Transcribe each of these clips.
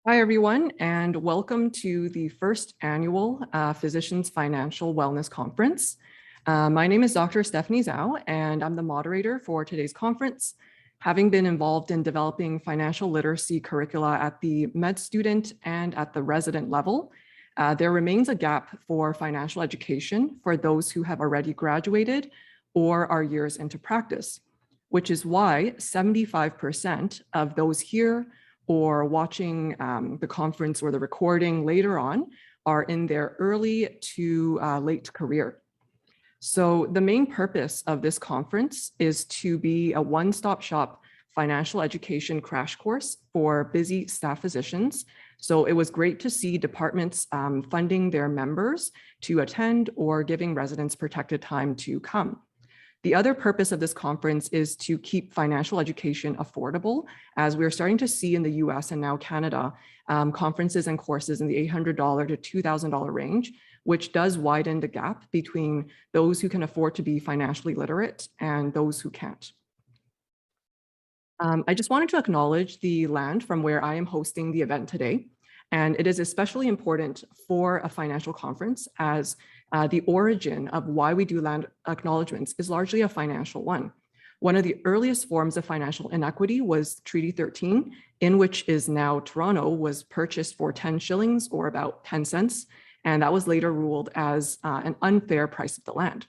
Hi, everyone, and welcome to the first annual Physicians Financial Wellness Conference. My name is Dr. 𝗝𝗍, and I'm the moderator for today's conference. Having been involved in developing financial literacy curricula at the med student and at the resident level, there remains a gap for financial education for those who have already graduated or are years into practice, which is why 75% of those here or watching the conference or the recording later on are in their early to late career. So the main purpose of this conference is to be a one-stop shop financial education crash course for busy staff physicians. So it was great to see departments funding their members to attend or giving residents protected time to come. The other purpose of this conference is to keep financial education affordable, as we're starting to see in the US and now Canada, conferences and courses in the $800 to $2,000 range, which does widen the gap between those who can afford to be financially literate and those who can't. I just wanted to acknowledge the land from where I am hosting the event today. And it is especially important for a financial conference as the origin of why we do land acknowledgements is largely a financial one. One of the earliest forms of financial inequity was Treaty 13, in which is now Toronto, was purchased for 10 shillings or about 10 cents. And that was later ruled as an unfair price of the land.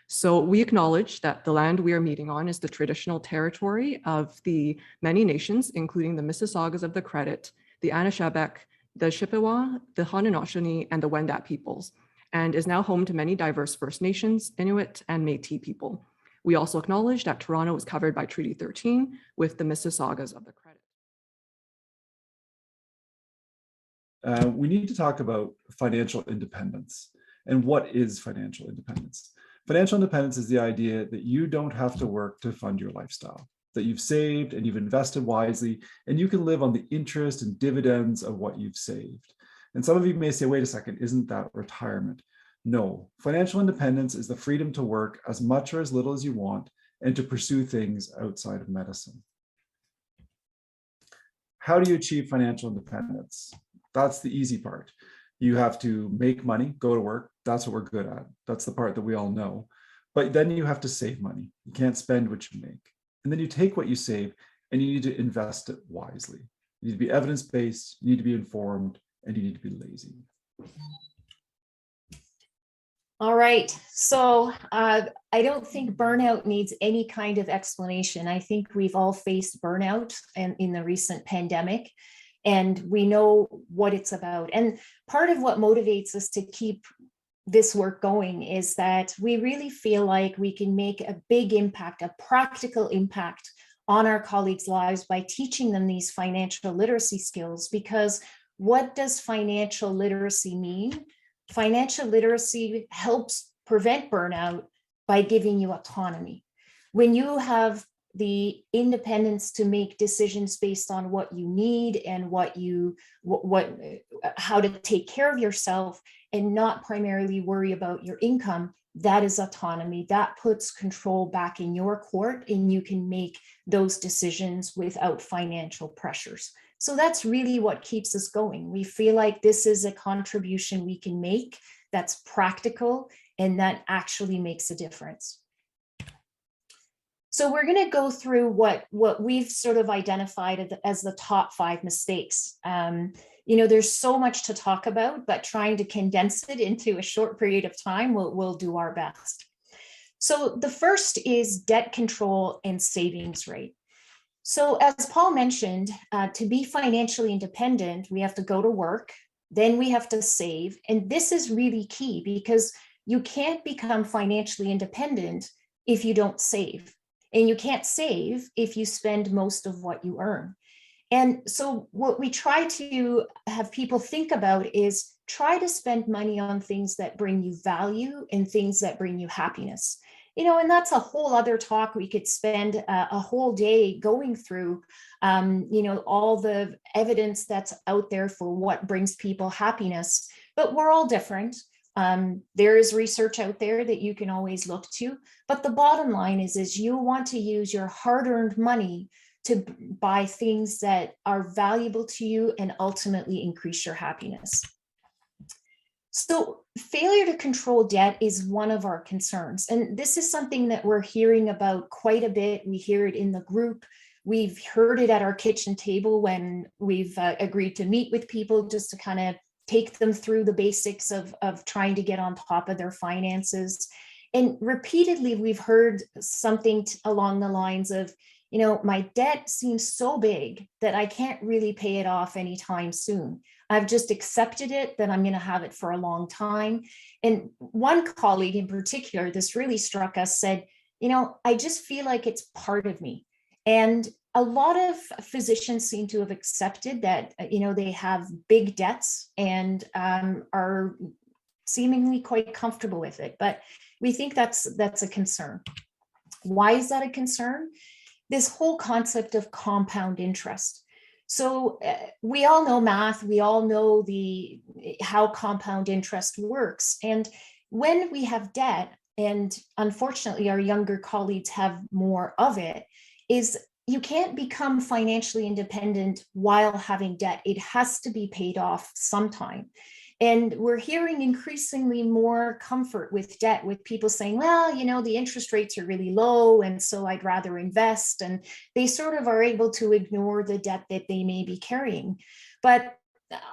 So we acknowledge that the land we are meeting on is the traditional territory of the many nations, including the Mississaugas of the Credit, the Anishinaabe, the 𝗔𝗵𝘂𝗹, the Haudenosaunee, and the Wendat peoples, and is now home to many diverse First Nations, Inuit, and Métis people. We also acknowledge that Toronto is covered by Treaty 13 with the Mississaugas of the Credit. We need to talk about financial independence. And what is financial independence? Financial independence is the idea that you don't have to work to fund your lifestyle, that you've saved and you've invested wisely, and you can live on the interest and dividends of what you've saved. And some of you may say, wait a second, isn't that retirement? No, financial independence is the freedom to work as much or as little as you want and to pursue things outside of medicine. How do you achieve financial independence? That's the easy part. You have to make money, go to work. That's what we're good at. That's the part that we all know. But then you have to save money. You can't spend what you make. And then you take what you save and you need to invest it wisely. You need to be evidence-based, you need to be informed, and you need to be lazy. All right, so I don't think burnout needs any kind of explanation. I think we've all faced burnout in the recent pandemic, and we know what it's about. And part of what motivates us to keep this work going is that we really feel like we can make a big impact, a practical impact on our colleagues' lives by teaching them these financial literacy skills. Because what does financial literacy mean? Financial literacy helps prevent burnout by giving you autonomy. When you have the independence to make decisions based on what you need and how to take care of yourself and not primarily worry about your income, that is autonomy. That puts control back in your court, and you can make those decisions without financial pressures. So that's really what keeps us going. We feel like this is a contribution we can make that's practical and that actually makes a difference. So we're going to go through what we've sort of identified as the top 5 mistakes. There's so much to talk about, but trying to condense it into a short period of time, we'll do our best. So the first is debt control and savings rate. So as Paul mentioned, to be financially independent, we have to go to work, then we have to save. And this is really key because you can't become financially independent if you don't save. And you can't save if you spend most of what you earn. And so what we try to have people think about is try to spend money on things that bring you value and things that bring you happiness. And that's a whole other talk. We could spend a whole day going through, all the evidence that's out there for what brings people happiness, but we're all different. There is research out there that you can always look to, but the bottom line is you want to use your hard-earned money to buy things that are valuable to you and ultimately increase your happiness. So failure to control debt is one of our concerns. And this is something that we're hearing about quite a bit. We hear it in the group. We've heard it at our kitchen table when we've agreed to meet with people just to kind of take them through the basics of trying to get on top of their finances. And repeatedly, we've heard something along the lines of, you know, my debt seems so big that I can't really pay it off anytime soon. I've just accepted it, that I'm going to have it for a long time. And one colleague in particular, this really struck us, said, you know, I just feel like it's part of me. And a lot of physicians seem to have accepted that, you know, they have big debts and are seemingly quite comfortable with it. But we think that's a concern. Why is that a concern? This whole concept of compound interest. So we all know math, we all know how compound interest works. And when we have debt, and unfortunately our younger colleagues have more of it, is you can't become financially independent while having debt. It has to be paid off sometime. And we're hearing increasingly more comfort with debt, with people saying, well, you know, the interest rates are really low, and so I'd rather invest. And they sort of are able to ignore the debt that they may be carrying. But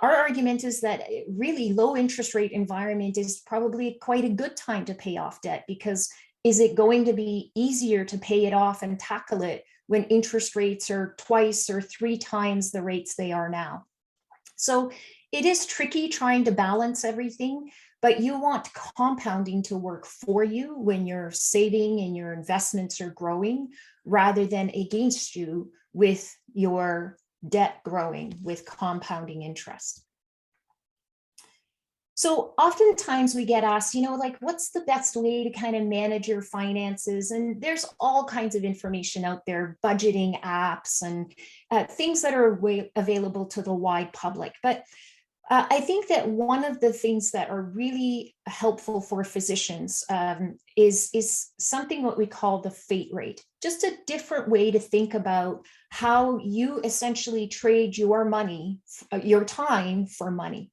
our argument is that really low interest rate environment is probably quite a good time to pay off debt, because is it going to be easier to pay it off and tackle it when interest rates are twice or 3 times the rates they are now? So it is tricky trying to balance everything, but you want compounding to work for you when you're saving and your investments are growing, rather than against you with your debt growing with compounding interest. So oftentimes we get asked, you know, like, what's the best way to kind of manage your finances? And there's all kinds of information out there, budgeting apps and things that are available to the wide public. But I think that one of the things that are really helpful for physicians is something what we call the fate rate, just a different way to think about how you essentially trade your money, your time for money.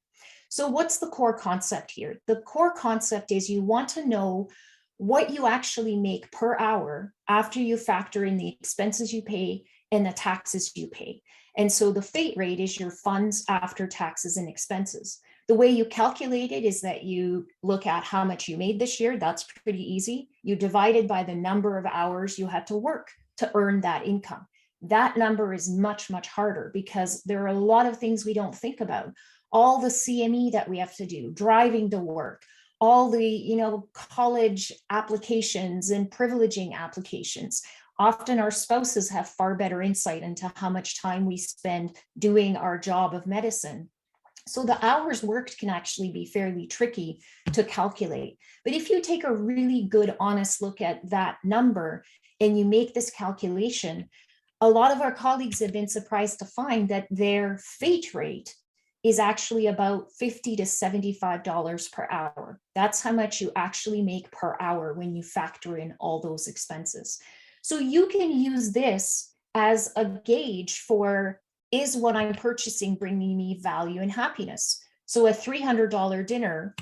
So what's the core concept here? The core concept is you want to know what you actually make per hour after you factor in the expenses you pay and the taxes you pay. And so the fate rate is your funds after taxes and expenses. The way you calculate it is that you look at how much you made this year. That's pretty easy. You divide it by the number of hours you had to work to earn that income. That number is much, much harder because there are a lot of things we don't think about. All the CME that we have to do, driving to work, all the, you know, college applications and privileging applications. Often our spouses have far better insight into how much time we spend doing our job of medicine. So the hours worked can actually be fairly tricky to calculate. But if you take a really good, honest look at that number and you make this calculation, a lot of our colleagues have been surprised to find that their fate rate is actually about $50 to $75 per hour. That's how much you actually make per hour when you factor in all those expenses. So you can use this as a gauge for, is what I'm purchasing bringing me value and happiness? So a $300 dinner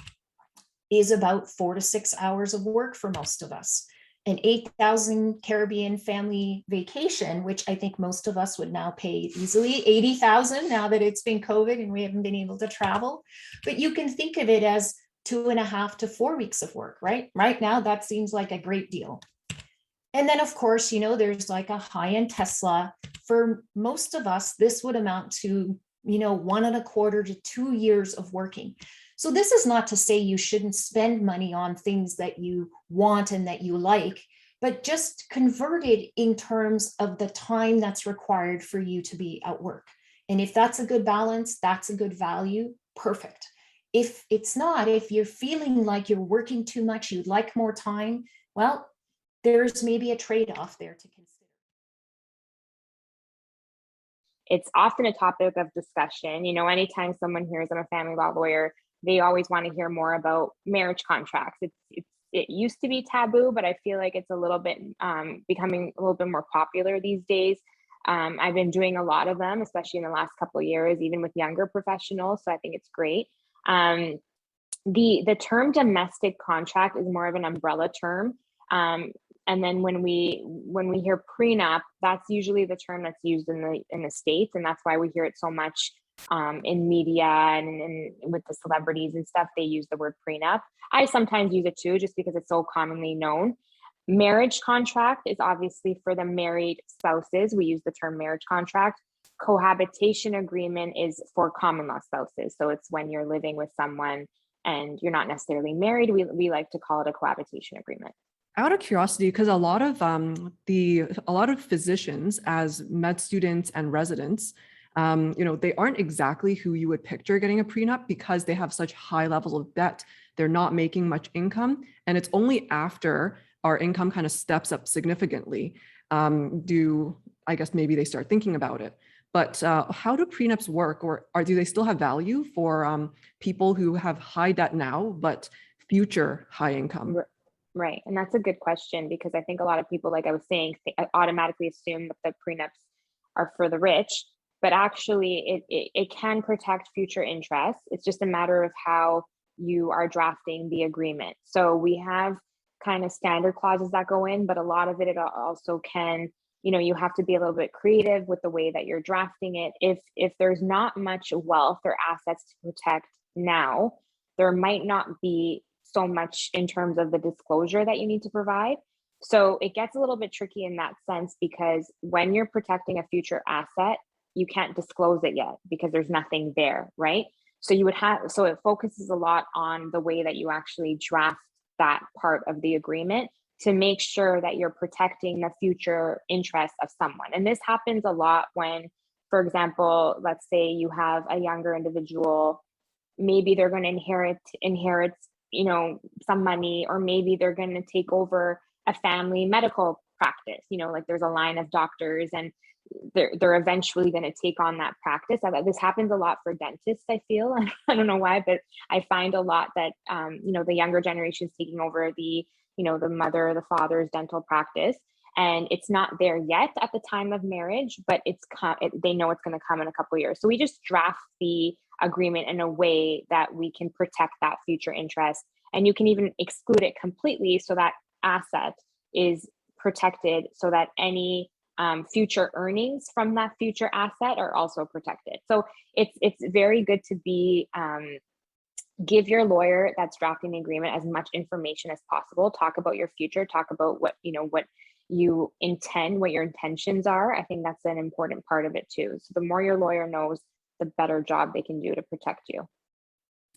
is about 4 to 6 hours of work for most of us. An 8,000 Caribbean family vacation, which I think most of us would now pay easily, 80,000 now that it's been COVID and we haven't been able to travel. But you can think of it as 2.5 to 4 weeks of work, right? Right now, that seems like a great deal. And then, of course, you know, there's like a high-end Tesla. For most of us, this would amount to, you know, 1.25 to 2 years of working. So this is not to say you shouldn't spend money on things that you want and that you like, but just convert it in terms of the time that's required for you to be at work. And if that's a good balance, that's a good value, perfect. If it's not, if you're feeling like you're working too much, you'd like more time, well, there's maybe a trade-off there to consider. It's often a topic of discussion. You know, anytime someone hears I'm a family law lawyer, they always want to hear more about marriage contracts. It used to be taboo, but I feel like it's a little bit becoming a little bit more popular these days. I've been doing a lot of them, especially in the last couple of years, even with younger professionals. So I think it's great. The term domestic contract is more of an umbrella term. And then when we hear prenup, that's usually the term that's used in the States, and that's why we hear it so much in media and with the celebrities and stuff. They use the word prenup. I sometimes use it too, just because it's so commonly known. Marriage contract is obviously for the married spouses. We use the term marriage contract. Cohabitation agreement is for common law spouses. So it's when you're living with someone and you're not necessarily married. We like to call it a cohabitation agreement. Out of curiosity, because a lot of physicians, as med students and residents, they aren't exactly who you would picture getting a prenup, because they have such high levels of debt. They're not making much income, and it's only after our income kind of steps up significantly I guess maybe they start thinking about it. But how do prenups work, or do they still have value for people who have high debt now but future high income? Right. And that's a good question, because I think a lot of people, like I was saying, automatically assume that the prenups are for the rich, but actually it can protect future interests. It's just a matter of how you are drafting the agreement. So we have kind of standard clauses that go in, but a lot of it also can, you have to be a little bit creative with the way that you're drafting it. If there's not much wealth or assets to protect now, there might not be so much in terms of the disclosure that you need to provide. So it gets a little bit tricky in that sense, because when you're protecting a future asset, you can't disclose it yet because there's nothing there, right? So it focuses a lot on the way that you actually draft that part of the agreement to make sure that you're protecting the future interests of someone. And this happens a lot when, for example, let's say you have a younger individual, maybe they're going to inherit some money, or maybe they're going to take over a family medical practice, like there's a line of doctors and they're eventually going to take on that practice. This happens a lot for dentists, I feel. I don't know why, but I find a lot that, the younger generation's taking over the mother or the father's dental practice. And it's not there yet at the time of marriage, but they know it's going to come in a couple of years. So we just draft the agreement in a way that we can protect that future interest. And you can even exclude it completely, so that asset is protected, so that any future earnings from that future asset are also protected. So it's very good to give your lawyer that's drafting the agreement as much information as possible. Talk about your future, talk about what you intend, what your intentions are. I think that's an important part of it too. So the more your lawyer knows, the better job they can do to protect you.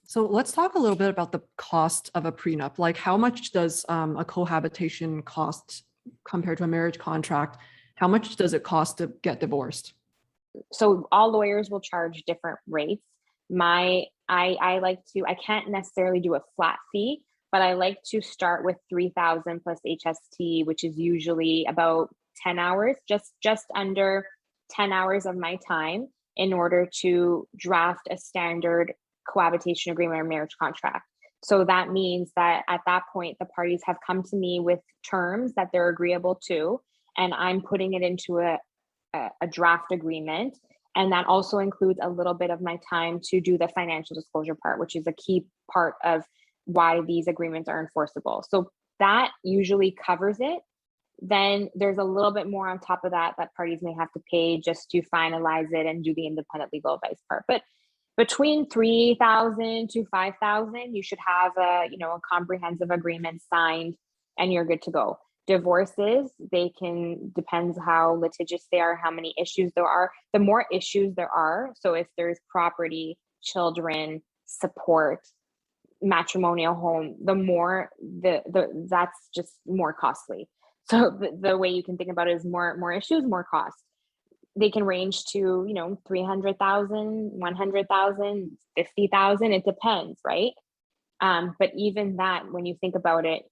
So let's talk a little bit about the cost of a prenup. Like, how much does a cohabitation cost compared to a marriage contract? How much does it cost to get divorced? So all lawyers will charge different rates. I can't necessarily do a flat fee, but I like to start with 3,000 plus HST, which is usually about 10 hours, just under 10 hours of my time, in order to draft a standard cohabitation agreement or marriage contract. So that means that at that point, the parties have come to me with terms that they're agreeable to, and I'm putting it into a draft agreement. And that also includes a little bit of my time to do the financial disclosure part, which is a key part of why these agreements are enforceable. So that usually covers it. Then there's a little bit more on top of that parties may have to pay just to finalize it and do the independent legal advice part. But between 3,000 to 5,000, you should have a comprehensive agreement signed, and you're good to go. Divorces, depends how litigious they are, how many issues there are. The more issues there are, so if there's property, children, support, matrimonial home, the more that's just more costly. So the way you can think about it is more issues, more cost. They can range to 300,000, 100,000, 50,000. It depends, right? But even that, when you think about it,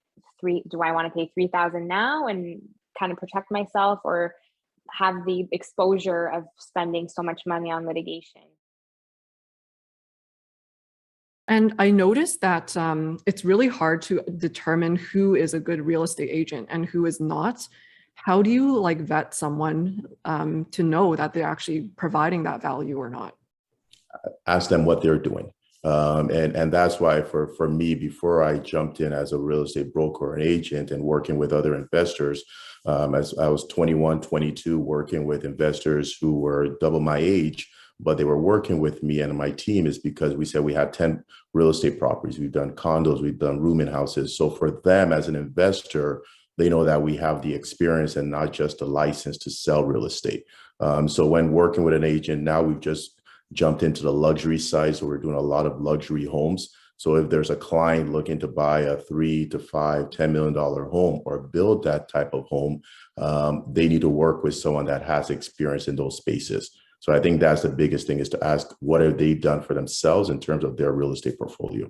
do I want to pay 3,000 now and kind of protect myself, or have the exposure of spending so much money on litigation? And I noticed that it's really hard to determine who is a good real estate agent and who is not. how do you like vet someone to know that they're actually providing that value or not? Ask them what they're doing. And that's why for me, before I jumped in as a real estate broker or an agent and working with other investors, as I was 21, 22, working with investors who were double my age, but they were working with me and my team, is because we said we had 10 real estate properties. We've done condos, we've done rooming houses. So for them as an investor, they know that we have the experience and not just a license to sell real estate. So when working with an agent, now we've just jumped into the luxury side. So we're doing a lot of luxury homes. So if there's a client looking to buy a $3 to $5, $10 million home or build that type of home, they need to work with someone that has experience in those spaces. So I think that's the biggest thing, is to ask what have they done for themselves in terms of their real estate portfolio.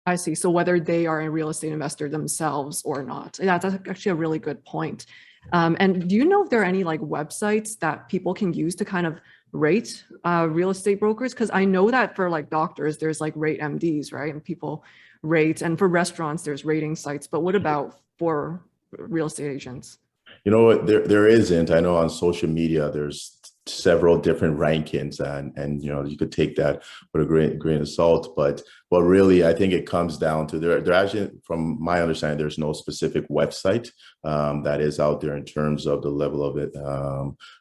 I see. So whether they are a real estate investor themselves or not. Yeah, that's actually a really good point. And do you know if there are any like websites that people can use to kind of rate real estate brokers? Because I know that for like doctors, there's like Rate MDs, right? And people rate, and for restaurants, there's rating sites. But what about for real estate agents? You know what, there isn't. I know on social media, there's several different rankings, and you know, you could take that with a grain of salt, but really I think it comes down to there actually, from my understanding, there's no specific website that is out there in terms of the level of it,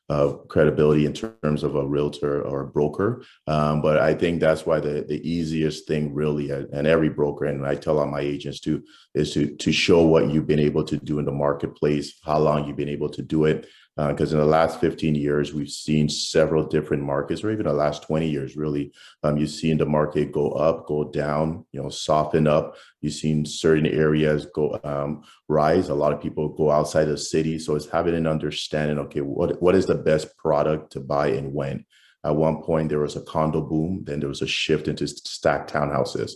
of credibility in terms of a realtor or a broker. But I think that's why the easiest thing really, and every broker, and I tell all my agents too, is to show what you've been able to do in the marketplace, how long you've been able to do it. Because in the last 15 years, we've seen several different markets, or even the last 20 years, really, you've seen the market go up, go down, you know, soften up. You've seen certain areas go rise. A lot of people go outside the city. So it's having an understanding, okay, what is the best product to buy and when? At one point, there was a condo boom. Then there was a shift into stacked townhouses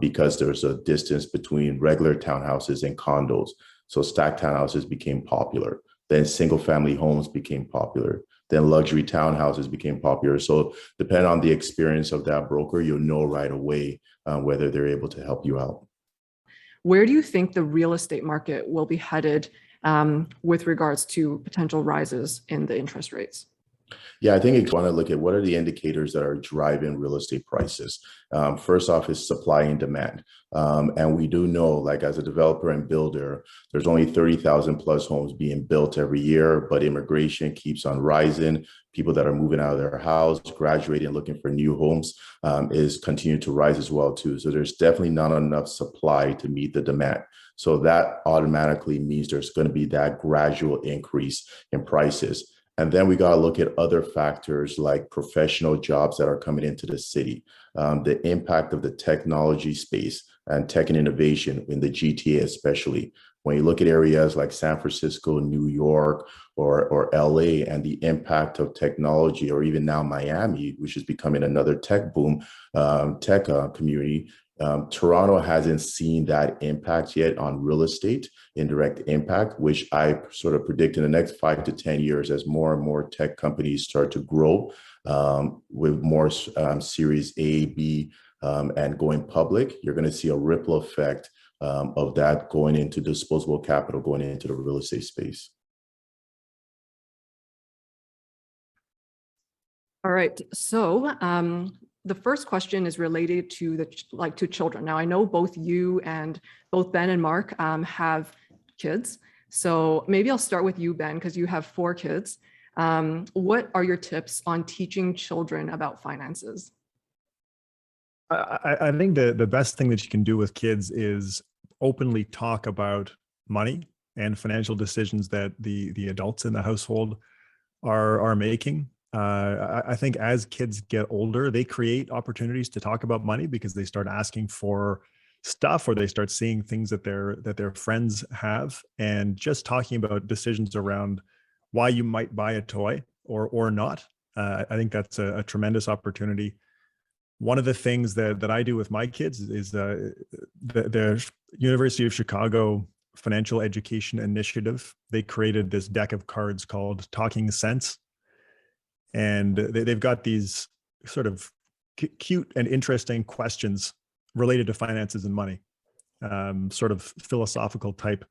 because there was a distance between regular townhouses and condos. So stacked townhouses became popular. Then single family homes became popular. Then luxury townhouses became popular. So depending on the experience of that broker, you'll know right away whether they're able to help you out. Where do you think the real estate market will be headed with regards to potential rises in the interest rates? Yeah, I think you want to look at what are the indicators that are driving real estate prices. First off is supply and demand. And we do know, like as a developer and builder, there's only 30,000 plus homes being built every year, but immigration keeps on rising. People that are moving out of their house, graduating, looking for new homes is continuing to rise as well too. So there's definitely not enough supply to meet the demand. So that automatically means there's going to be that gradual increase in prices. And then we got to look at other factors like professional jobs that are coming into the city, the impact of the technology space and tech and innovation in the GTA, especially. When you look at areas like San Francisco, New York, or LA, and the impact of technology, or even now Miami, which is becoming another tech boom, tech community. Toronto hasn't seen that impact yet on real estate, indirect impact, which I sort of predict in the next 5 to 10 years, as more and more tech companies start to grow with more Series A, B, and going public, you're going to see a ripple effect of that going into disposable capital, going into the real estate space. All right, so the first question is related to to children. Now, I know both you and both Ben and Mark have kids. So maybe I'll start with you, Ben, because you have 4 kids. What are your tips on teaching children about finances? I think the best thing that you can do with kids is openly talk about money and financial decisions that the adults in the household are making. I think as kids get older, they create opportunities to talk about money because they start asking for stuff, or they start seeing things that their friends have, and just talking about decisions around why you might buy a toy or not. I think that's a tremendous opportunity. One of the things that I do with my kids is the University of Chicago Financial Education Initiative. They created this deck of cards called Talking Sense. And they've got these sort of cute and interesting questions related to finances and money, sort of philosophical type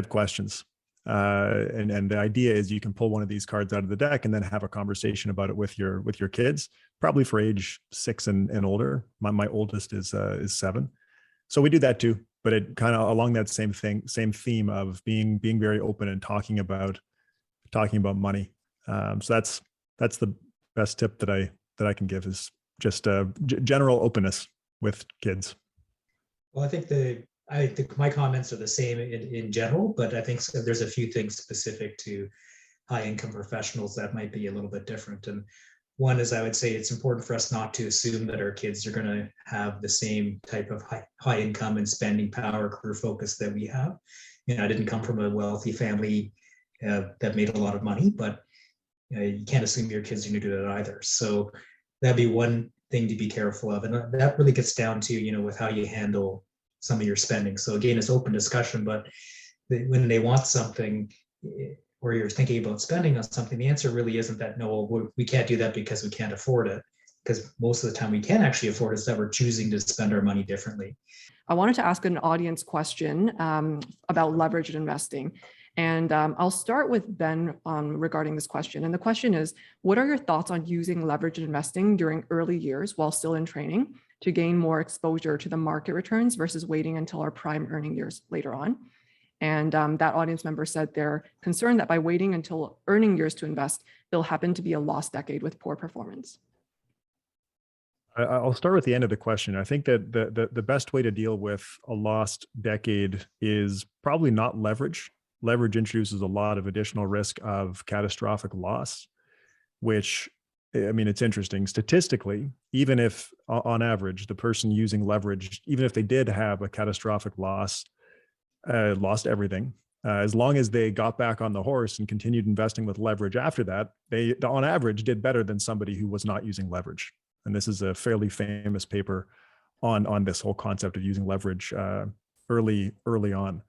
questions. And the idea is you can pull one of these cards out of the deck and then have a conversation about it with your kids, probably for age 6 and older. My oldest is 7. So we do that too, but it kind of along that same theme of being very open and talking about money. So that's the best tip that I can give, is just general openness with kids. Well, I think my comments are the same in general, but I think there's a few things specific to high income professionals that might be a little bit different. And one is, I would say it's important for us not to assume that our kids are going to have the same type of high income and spending power, career focus that we have. I didn't come from a wealthy family that made a lot of money, but you can't assume your kids are going to do that either. So that'd be one thing to be careful of. And that really gets down to, with how you handle some of your spending. So again, it's open discussion, but when they want something or you're thinking about spending on something, the answer really isn't that, no, we can't do that because we can't afford it. Because most of the time we can actually afford it, is that we're choosing to spend our money differently. I wanted to ask an audience question about leveraged investing. And I'll start with Ben regarding this question. And the question is, what are your thoughts on using leveraged investing during early years while still in training to gain more exposure to the market returns versus waiting until our prime earning years later on? And that audience member said they're concerned that by waiting until earning years to invest, they'll happen to be a lost decade with poor performance. I'll start with the end of the question. I think that the best way to deal with a lost decade is probably not leverage. Leverage introduces a lot of additional risk of catastrophic loss, which, I mean, it's interesting. Statistically, even if on average, the person using leverage, even if they did have a catastrophic loss, lost everything, as long as they got back on the horse and continued investing with leverage after that, they on average did better than somebody who was not using leverage. And this is a fairly famous paper on this whole concept of using leverage early on.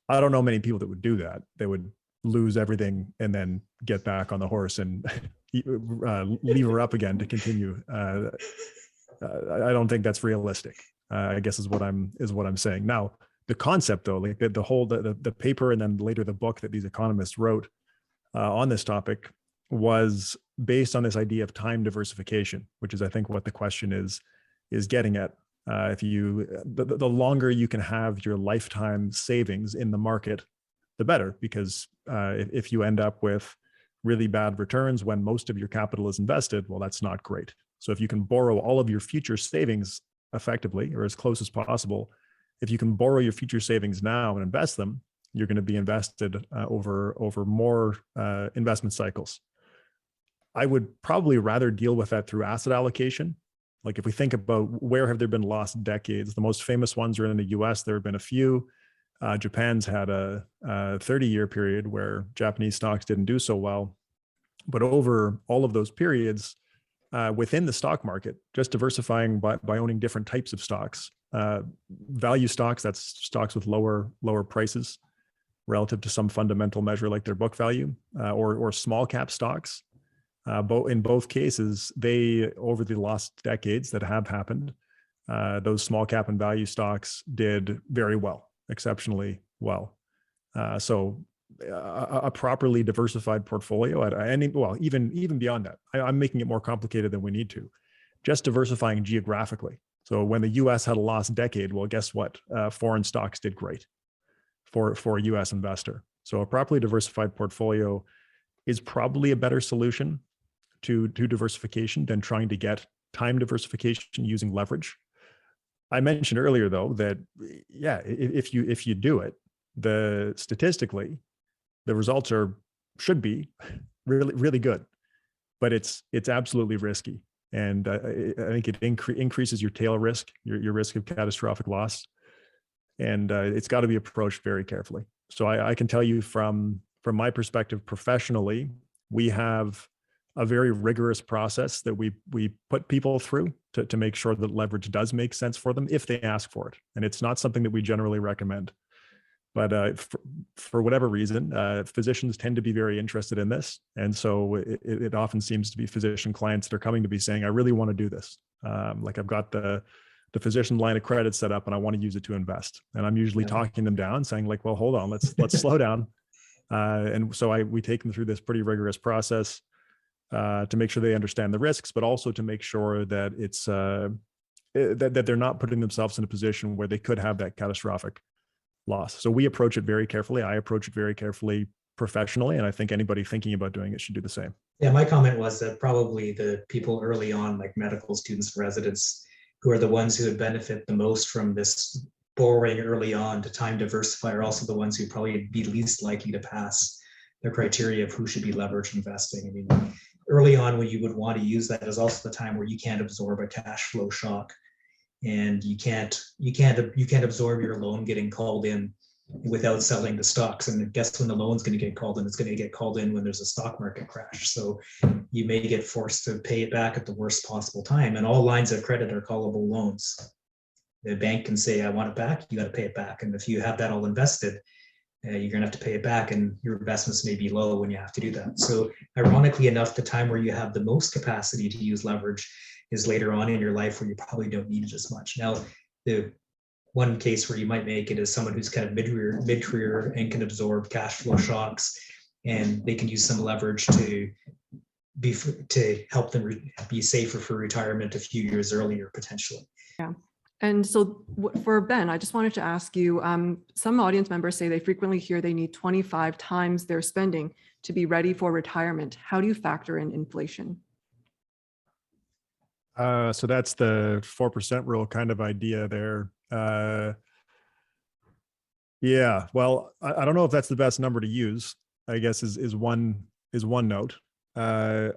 I don't know many people that would do that. They would lose everything and then get back on the horse and lever up again to continue. I don't think that's realistic, I guess is what I'm saying. Now, the concept though, like the paper and then later the book that these economists wrote on this topic was based on this idea of time diversification, which is, I think, what the question is getting at. If the longer you can have your lifetime savings in the market, the better, because if you end up with really bad returns when most of your capital is invested, well, that's not great. So if you can borrow all of your future savings effectively, or as close as possible, if you can borrow your future savings now and invest them, you're going to be invested over more investment cycles. I would probably rather deal with that through asset allocation. Like if we think about where have there been lost decades, the most famous ones are in the US. There have been a few. Japan's had a 30-year period where Japanese stocks didn't do so well. But over all of those periods, within the stock market, just diversifying by owning different types of stocks, value stocks, that's stocks with lower prices relative to some fundamental measure like their book value, or small cap stocks. In both cases, they, over the last decades that have happened, those small cap and value stocks did very well, exceptionally well. So a properly diversified portfolio even beyond that, I'm making it more complicated than we need to. Just diversifying geographically. So when the US had a lost decade, well, guess what? Foreign stocks did great for a US investor. So a properly diversified portfolio is probably a better solution to diversification than trying to get time diversification using leverage. I mentioned earlier though that if you do it, statistically the results should be really good, but it's absolutely risky, and I think it increases your tail risk, your risk of catastrophic loss, and it's got to be approached very carefully. So I can tell you from my perspective professionally, we have a very rigorous process that we put people through to make sure that leverage does make sense for them if they ask for it. And it's not something that we generally recommend. But for whatever reason, physicians tend to be very interested in this. And so it often seems to be physician clients that are coming to be saying, I really want to do this. Like I've got the physician line of credit set up and I want to use it to invest. And I'm usually talking them down saying like, well, hold on, let's slow down. And so we take them through this pretty rigorous process to make sure they understand the risks, but also to make sure that it's that they're not putting themselves in a position where they could have that catastrophic loss. So we approach it very carefully. I approach it very carefully professionally, and I think anybody thinking about doing it should do the same. Yeah, my comment was that probably the people early on, like medical students, residents, who are the ones who would benefit the most from this borrowing early on to time diversify, are also the ones who probably be least likely to pass the criteria of who should be leveraged investing. I mean, early on when you would want to use that is also the time where you can't absorb a cash flow shock, and you can't absorb your loan getting called in without selling the stocks. And guess when the loan's going to get called in? It's going to get called in when there's a stock market crash. So you may get forced to pay it back at the worst possible time. And all lines of credit are callable loans. The bank can say, I want it back, you got to pay it back. And if you have that all invested, you're going to have to pay it back, and your investments may be low when you have to do that. So ironically enough, the time where you have the most capacity to use leverage is later on in your life, where you probably don't need it as much. Now, the one case where you might make it is someone who's kind of mid-career and can absorb cash flow shocks, and they can use some leverage to help them be safer for retirement a few years earlier, potentially. Yeah. And so for Ben, I just wanted to ask you, some audience members say they frequently hear they need 25 times their spending to be ready for retirement. How do you factor in inflation? So that's the 4% rule kind of idea there. Yeah, well, I don't know if that's the best number to use, I guess is one note. And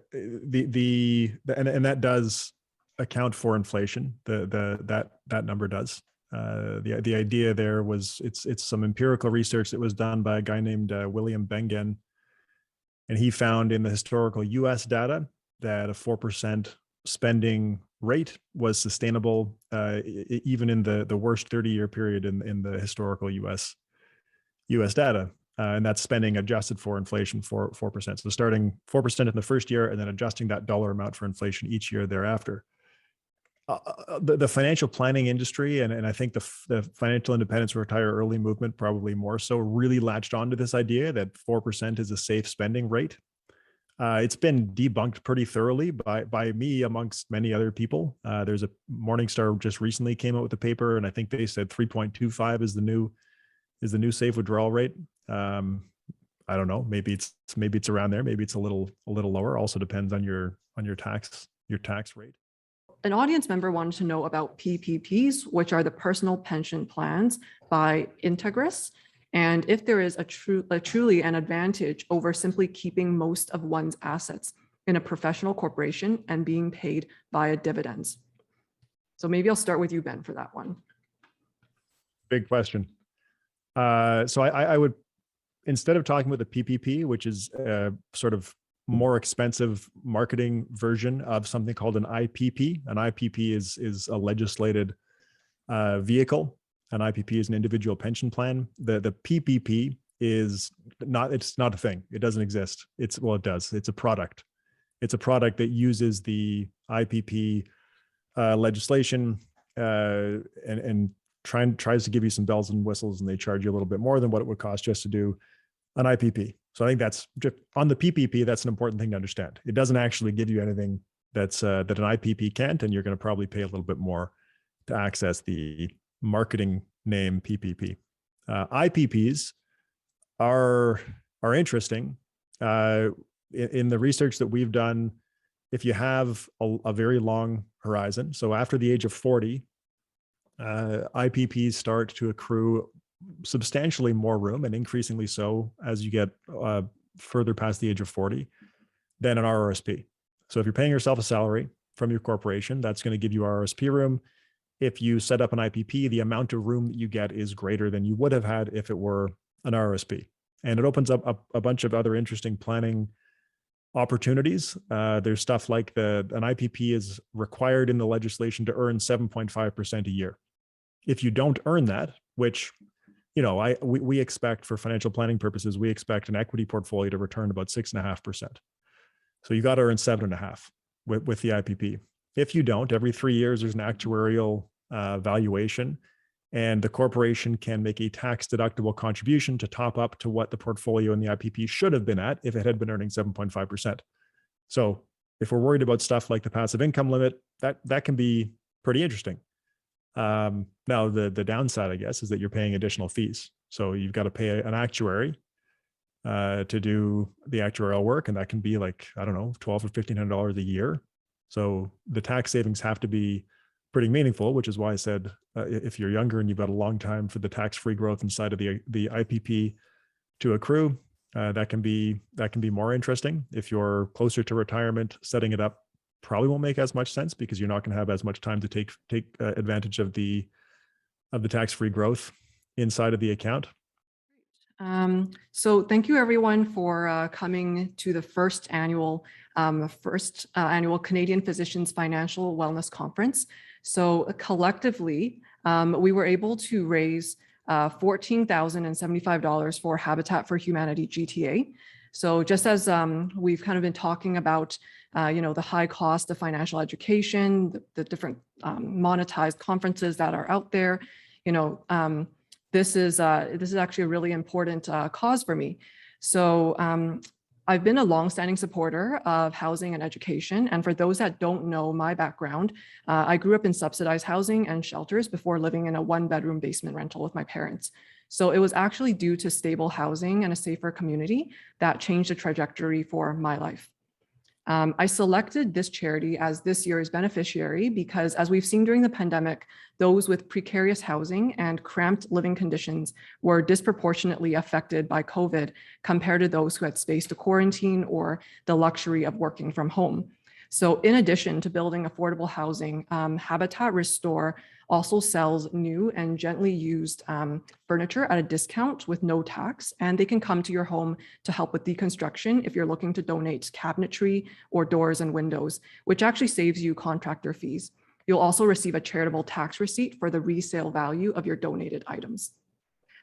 that does account for inflation. That number does. The idea there was it's some empirical research that was done by a guy named William Bengen, and he found in the historical U.S. data that a 4% spending rate was sustainable even in the worst 30-year period in the historical U.S. data. And that's spending adjusted for inflation for 4%. So starting 4% in the first year and then adjusting that dollar amount for inflation each year thereafter. The financial planning industry, and I think the financial independence retire early movement probably more so, really latched onto this idea that 4% is a safe spending rate. It's been debunked pretty thoroughly by me amongst many other people. There's a Morningstar just recently came out with a paper, and I think they said 3.25 is the new safe withdrawal rate. I don't know. Maybe it's around there. Maybe it's a little lower. Also depends on your tax rate. An audience member wanted to know about PPPs, which are the personal pension plans by 𝗏, and if there is truly an advantage over simply keeping most of one's assets in a professional corporation and being paid via dividends. So maybe I'll start with you, Ben, for that one. Big question. So I would, instead of talking about the PPP, which is sort of more expensive marketing version of something called an IPP. An IPP is a legislated vehicle. An IPP is an individual pension plan. The PPP is not, it's not a thing. It doesn't exist. It does. It's a product. It's a product that uses the IPP legislation and tries to give you some bells and whistles, and they charge you a little bit more than what it would cost just to do an IPP. So I think that's just on the PPP. That's an important thing to understand. It doesn't actually give you anything that an IPP can't, and you're going to probably pay a little bit more to access the marketing name PPP. IPPs are interesting. In the research that we've done, if you have a very long horizon, so after the age of 40, IPPs start to accrue substantially more room, and increasingly so as you get further past the age of 40, than an RRSP. So if you're paying yourself a salary from your corporation, that's going to give you RRSP room. If you set up an IPP, the amount of room that you get is greater than you would have had if it were an RRSP. And it opens up a bunch of other interesting planning opportunities. There's stuff like an IPP is required in the legislation to earn 7.5% a year. If you don't earn that, which we expect for financial planning purposes, we expect an equity portfolio to return about 6.5%. So you got to earn 7.5 with the IPP. If you don't, every 3 years, there's an actuarial valuation. And the corporation can make a tax-deductible contribution to top up to what the portfolio in the IPP should have been at if it had been earning 7.5%. So if we're worried about stuff like the passive income limit, that can be pretty interesting. Now, the downside, I guess, is that you're paying additional fees. So you've got to pay an actuary to do the actuarial work, and that can be like, I don't know, $1,200 or $1,500 a year. So the tax savings have to be pretty meaningful, which is why I said if you're younger and you've got a long time for the tax-free growth inside of the IPP to accrue, that can be more interesting. If you're closer to retirement, setting it up probably won't make as much sense because you're not going to have as much time to take advantage of the tax-free growth inside of the account. So thank you everyone for coming to the first annual Canadian Physicians Financial Wellness Conference. So collectively, we were able to raise $14,075 for Habitat for Humanity GTA. So just as we've kind of been talking about, the high cost of financial education, the different monetized conferences that are out there, this is actually a really important cause for me. So I've been a longstanding supporter of housing and education. And for those that don't know my background, I grew up in subsidized housing and shelters before living in a 1-bedroom basement rental with my parents. So it was actually due to stable housing and a safer community that changed the trajectory for my life. I selected this charity as this year's beneficiary because, as we've seen during the pandemic, those with precarious housing and cramped living conditions were disproportionately affected by COVID compared to those who had space to quarantine or the luxury of working from home. So in addition to building affordable housing, Habitat Restore also sells new and gently used furniture at a discount with no tax, and they can come to your home to help with deconstruction if you're looking to donate cabinetry or doors and windows, which actually saves you contractor fees. You'll also receive a charitable tax receipt for the resale value of your donated items.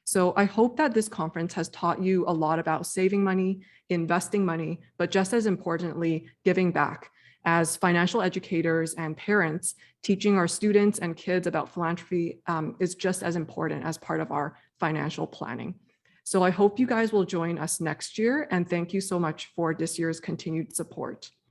So I hope that this conference has taught you a lot about saving money, investing money, but just as importantly, giving back. As financial educators and parents, teaching our students and kids about philanthropy is just as important as part of our financial planning. So I hope you guys will join us next year, and thank you so much for this year's continued support.